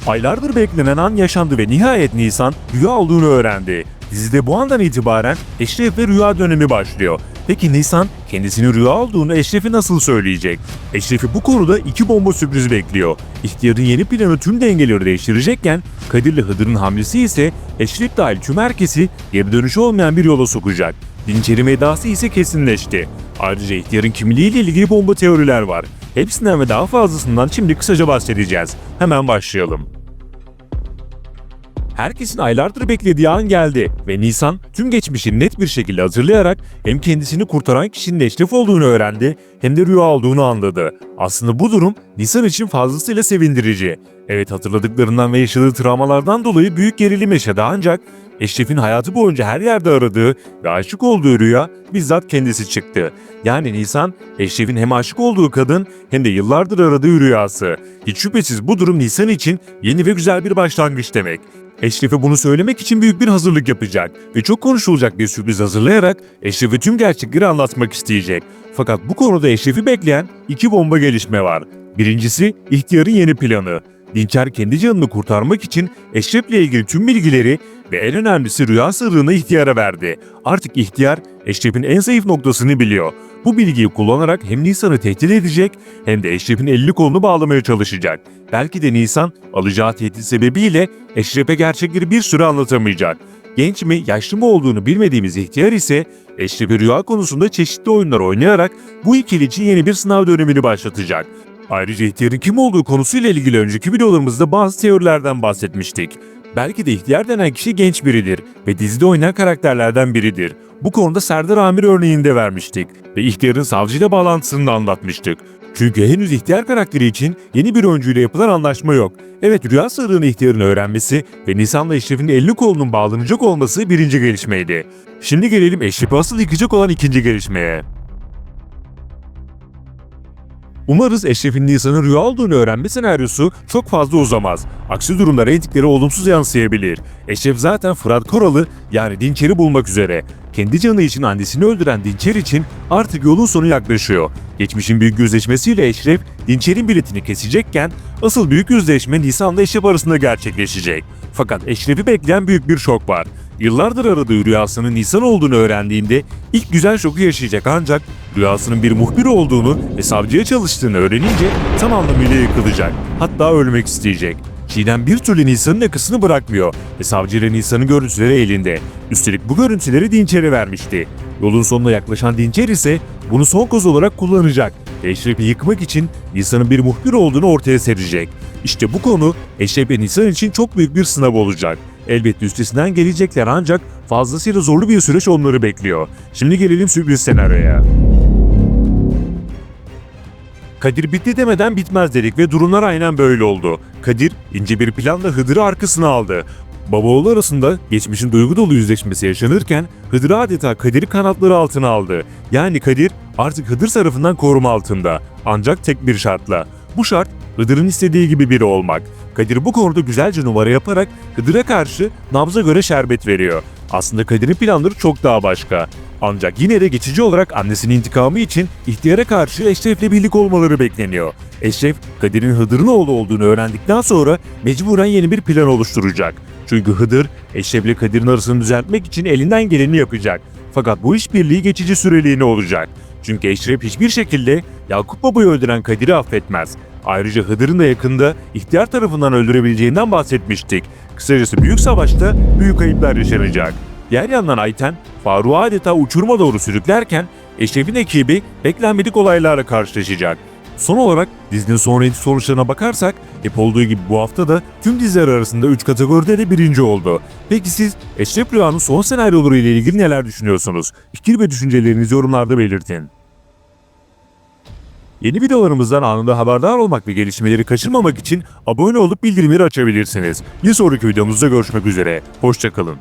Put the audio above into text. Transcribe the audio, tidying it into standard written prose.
Aylardır beklenen an yaşandı ve nihayet Nisan rüya olduğunu öğrendi. Dizide bu andan itibaren Eşref ve rüya dönemi başlıyor. Peki Nisan kendisinin rüya olduğunu Eşref'e nasıl söyleyecek? Eşref'i bu konuda iki bomba sürpriz bekliyor. İhtiyarın yeni planı tüm dengeleri değiştirecekken Kadir'le Hıdır'ın hamlesi ise Eşref dahil tüm herkesi geri dönüşü olmayan bir yola sokacak. Dinçeri edası ise kesinleşti. Ayrıca ihtiyarın kimliğiyle ilgili bomba teoriler var. Hepsinden ve daha fazlasından şimdi kısaca bahsedeceğiz. Hemen başlayalım. Herkesin aylardır beklediği an geldi ve Nisan tüm geçmişini net bir şekilde hatırlayarak hem kendisini kurtaran kişinin Eşref olduğunu öğrendi hem de rüya olduğunu anladı. Aslında bu durum Nisan için fazlasıyla sevindirici. Evet, hatırladıklarından ve yaşadığı travmalardan dolayı büyük gerilim yaşadı ancak Eşref'in hayatı boyunca her yerde aradığı ve aşık olduğu rüya bizzat kendisi çıktı. Yani Nisan, Eşref'in hem aşık olduğu kadın hem de yıllardır aradığı rüyası. Hiç şüphesiz bu durum Nisan için yeni ve güzel bir başlangıç demek. Eşref'e bunu söylemek için büyük bir hazırlık yapacak ve çok konuşulacak bir sürpriz hazırlayarak Eşref'e tüm gerçekleri anlatmak isteyecek. Fakat bu konuda Eşref'i bekleyen iki bomba gelişme var. Birincisi ihtiyarın yeni planı. Dinçer kendi canını kurtarmak için Eşref'le ilgili tüm bilgileri ve en önemlisi rüya sırrını ihtiyara verdi. Artık ihtiyar Eşref'in en zayıf noktasını biliyor. Bu bilgiyi kullanarak hem Nisan'ı tehdit edecek hem de Eşref'in elini kolunu bağlamaya çalışacak. Belki de Nisan alacağı tehdit sebebiyle Eşref'e gerçekleri bir süre anlatamayacak. Genç mi, yaşlı mı olduğunu bilmediğimiz ihtiyar ise Eşref'e rüya konusunda çeşitli oyunlar oynayarak bu ikili için yeni bir sınav dönemini başlatacak. Ayrıca ihtiyarın kim olduğu konusuyla ilgili önceki videolarımızda bazı teorilerden bahsetmiştik. Belki de ihtiyar denen kişi genç biridir ve dizide oynayan karakterlerden biridir. Bu konuda Serdar Amir örneğini de vermiştik ve ihtiyarın savcıyla bağlantısını da anlatmıştık. Çünkü henüz ihtiyar karakteri için yeni bir oyuncuyla yapılan anlaşma yok. Evet, rüya sırrını ihtiyarın öğrenmesi ve Nisan'la Eşref'in elini kolunun bağlanacak olması birinci gelişmeydi. Şimdi gelelim Eşref'i asıl yıkacak olan ikinci gelişmeye. Umarız Eşref'in Nisan'ın rüya olduğunu öğrenme senaryosu çok fazla uzamaz. Aksi durumda reytinglere olumsuz yansıyabilir. Eşref zaten Fırat Koral'ı yani Dinçer'i bulmak üzere. Kendi canı için annesini öldüren Dinçer için artık yolun sonu yaklaşıyor. Geçmişin büyük yüzleşmesiyle Eşref, Dinçer'in biletini kesecekken asıl büyük yüzleşme Nisan'la Eşref arasında gerçekleşecek. Fakat Eşref'i bekleyen büyük bir şok var. Yıllardır aradığı rüyasının Nisan olduğunu öğrendiğinde ilk güzel şoku yaşayacak ancak rüyasının bir muhbir olduğunu ve savcıya çalıştığını öğrenince tam anlamıyla yıkılacak. Hatta ölmek isteyecek. Çiğdem bir türlü Nisan'ın yakasını bırakmıyor ve savcıyla Nisan'ın görüntüleri elinde. Üstelik bu görüntüleri Dinçer'e vermişti. Yolun sonuna yaklaşan Dinçer ise bunu son koz olarak kullanacak ve Eşref'i yıkmak için Nisan'ın bir muhbir olduğunu ortaya serecek. İşte bu konu Eşref ve Nisan için çok büyük bir sınav olacak. Elbette üstesinden gelecekler ancak fazlasıyla zorlu bir süreç onları bekliyor. Şimdi gelelim sürpriz senaryoya. Kadir bitti demeden bitmez dedik ve durumlar aynen böyle oldu. Kadir ince bir planla Hıdır'ı arkasına aldı. Baba oğlu arasında geçmişin duygu dolu yüzleşmesi yaşanırken Hıdır adeta Kadir'i kanatları altına aldı. Yani Kadir artık Hıdır tarafından koruma altında. Ancak tek bir şartla. Bu şart Hıdır'ın istediği gibi biri olmak. Kadir bu konuda güzelce numara yaparak Hıdır'a karşı nabza göre şerbet veriyor. Aslında Kadir'in planları çok daha başka. Ancak yine de geçici olarak annesinin intikamı için ihtiyara karşı Eşref'le birlik olmaları bekleniyor. Eşref, Kadir'in Hıdır'ın oğlu olduğunu öğrendikten sonra mecburen yeni bir plan oluşturacak. Çünkü Hıdır, Eşref'le Kadir'in arasını düzeltmek için elinden geleni yapacak. Fakat bu işbirliği geçici süreliğine olacak. Çünkü Eşref hiçbir şekilde Yakup Baba'yı öldüren Kadir'i affetmez. Ayrıca Hıdır'ın da yakında ihtiyar tarafından öldürebileceğinden bahsetmiştik. Kısacası büyük savaşta büyük kayıplar yaşanacak. Diğer yandan Ayten, Faruk'u adeta uçuruma doğru sürüklerken Eşref'in ekibi beklenmedik olaylarla karşılaşacak. Son olarak dizinin sonraki sonuçlarına bakarsak hep olduğu gibi bu hafta da tüm diziler arasında 3 kategoride de birinci oldu. Peki siz Eşref Rüya'nın son senaryoları ile ilgili neler düşünüyorsunuz? Fikir ve düşüncelerinizi yorumlarda belirtin. Yeni videolarımızdan anında haberdar olmak ve gelişmeleri kaçırmamak için abone olup bildirimleri açabilirsiniz. Bir sonraki videomuzda görüşmek üzere. Hoşça kalın.